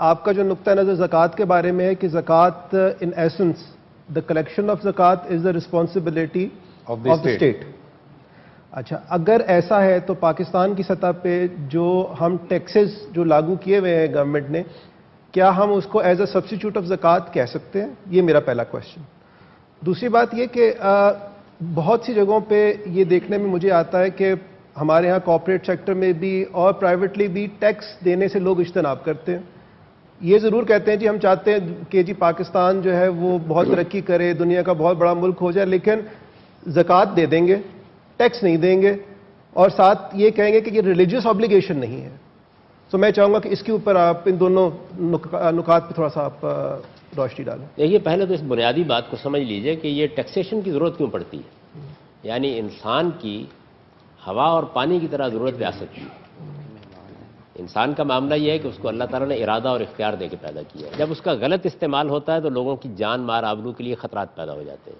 آپ کا جو نقطہ نظر زکوٰۃ کے بارے میں ہے کہ زکوٰۃ in essence the collection of زکوٰۃ is the responsibility of the state. اچھا، اگر ایسا ہے تو پاکستان کی سطح پہ جو ہم ٹیکسز جو لاگو کیے ہوئے ہیں گورنمنٹ نے، کیا ہم اس کو ایز اے سبسٹیٹیوٹ آف زکوٰۃ کہہ سکتے ہیں؟ یہ میرا پہلا کوشچن. دوسری بات یہ کہ بہت سی جگہوں پہ یہ دیکھنے میں مجھے آتا ہے کہ ہمارے ہاں کارپوریٹ سیکٹر میں بھی اور پرائیویٹلی بھی ٹیکس دینے سے لوگ اجتناب کرتے ہیں. یہ ضرور کہتے ہیں جی ہم چاہتے ہیں کہ جی پاکستان جو ہے وہ بہت ترقی کرے، دنیا کا بہت بڑا ملک ہو جائے، لیکن زکوٰۃ دے دیں گے، ٹیکس نہیں دیں گے، اور ساتھ یہ کہیں گے کہ یہ ریلیجیس آبلیگیشن نہیں ہے. تو میں چاہوں گا کہ اس کے اوپر آپ ان دونوں نکات پہ تھوڑا سا آپ روشنی ڈالیں. دیکھیے، پہلے تو اس بنیادی بات کو سمجھ لیجئے کہ یہ ٹیکسیشن کی ضرورت کیوں پڑتی ہے. یعنی انسان کی ہوا اور پانی کی طرح ضرورت ریاست کی. انسان کا معاملہ یہ ہے کہ اس کو اللہ تعالیٰ نے ارادہ اور اختیار دے کے پیدا کیا ہے. جب اس کا غلط استعمال ہوتا ہے تو لوگوں کی جان مال آبرو کے لیے خطرات پیدا ہو جاتے ہیں.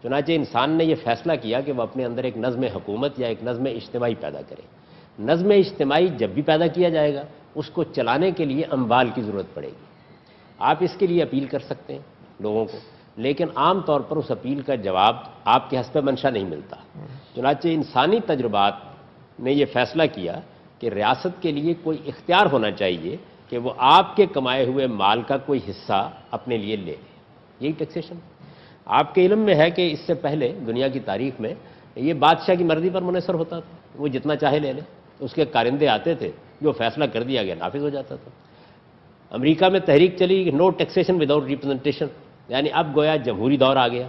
چنانچہ انسان نے یہ فیصلہ کیا کہ وہ اپنے اندر ایک نظم حکومت یا ایک نظم اجتماعی پیدا کرے. نظم اجتماعی جب بھی پیدا کیا جائے گا اس کو چلانے کے لیے اموال کی ضرورت پڑے گی. آپ اس کے لیے اپیل کر سکتے ہیں لوگوں کو، لیکن عام طور پر اس اپیل کا جواب آپ کے حسب منشا نہیں ملتا. چنانچہ انسانی تجربات نے یہ فیصلہ کیا کہ ریاست کے لیے کوئی اختیار ہونا چاہیے کہ وہ آپ کے کمائے ہوئے مال کا کوئی حصہ اپنے لیے لے. یہی ٹیکسیشن. آپ کے علم میں ہے کہ اس سے پہلے دنیا کی تاریخ میں یہ بادشاہ کی مرضی پر منحصر ہوتا تھا، وہ جتنا چاہے لے لے. اس کے کارندے آتے تھے، جو فیصلہ کر دیا گیا نافذ ہو جاتا تھا. امریکہ میں تحریک چلی کہ نو ٹیکسیشن وداؤٹ ریپرزنٹیشن، یعنی اب گویا جمہوری دور آ گیا،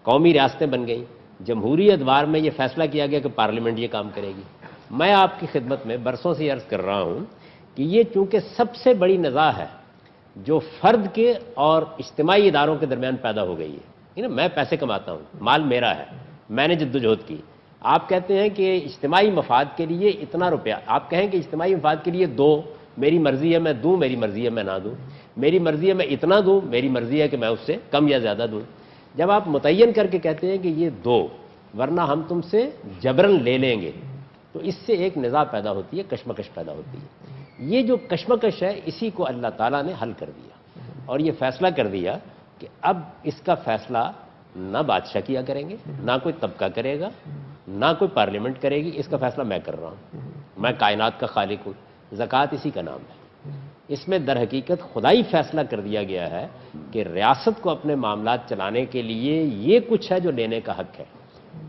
قومی ریاستیں بن گئیں. جمہوری ادوار میں یہ فیصلہ کیا گیا کہ پارلیمنٹ یہ کام کرے گی. میں آپ کی خدمت میں برسوں سے عرض کر رہا ہوں کہ یہ چونکہ سب سے بڑی نزاع ہے جو فرد کے اور اجتماعی اداروں کے درمیان پیدا ہو گئی ہے. میں پیسے کماتا ہوں، مال میرا ہے، میں نے جدوجہد کی. آپ کہتے ہیں کہ اجتماعی مفاد کے لیے اتنا روپیہ، آپ کہیں کہ اجتماعی مفاد کے لیے دو، میری مرضی ہے میں دوں، میری مرضی ہے میں نہ دوں، میری مرضی ہے میں اتنا دوں، میری مرضی ہے کہ میں اس سے کم یا زیادہ دوں. جب آپ متعین کر کے کہتے ہیں کہ یہ دو ورنہ ہم تم سے جبرن لے لیں گے، تو اس سے ایک نزاع پیدا ہوتی ہے، کشمکش پیدا ہوتی ہے. یہ جو کشمکش ہے اسی کو اللہ تعالیٰ نے حل کر دیا اور یہ فیصلہ کر دیا کہ اب اس کا فیصلہ نہ بادشاہ کیا کریں گے، نہ کوئی طبقہ کرے گا، نہ کوئی پارلیمنٹ کرے گی. اس کا فیصلہ میں کر رہا ہوں. میں کائنات کا خالق ہوں. زکوٰۃ اسی کا نام ہے. اس میں در حقیقت خدائی فیصلہ کر دیا گیا ہے کہ ریاست کو اپنے معاملات چلانے کے لیے یہ کچھ ہے جو لینے کا حق ہے،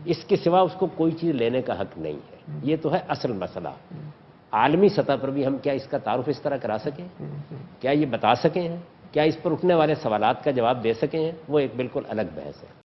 اس کے سوا اس کو کوئی چیز لینے کا حق نہیں ہے. یہ تو ہے اصل مسئلہ. عالمی سطح پر بھی ہم کیا اس کا تعارف اس طرح کرا سکیں؟ کیا یہ بتا سکیں ہیں؟ کیا اس پر اٹھنے والے سوالات کا جواب دے سکیں ہیں؟ وہ ایک بالکل الگ بحث ہے.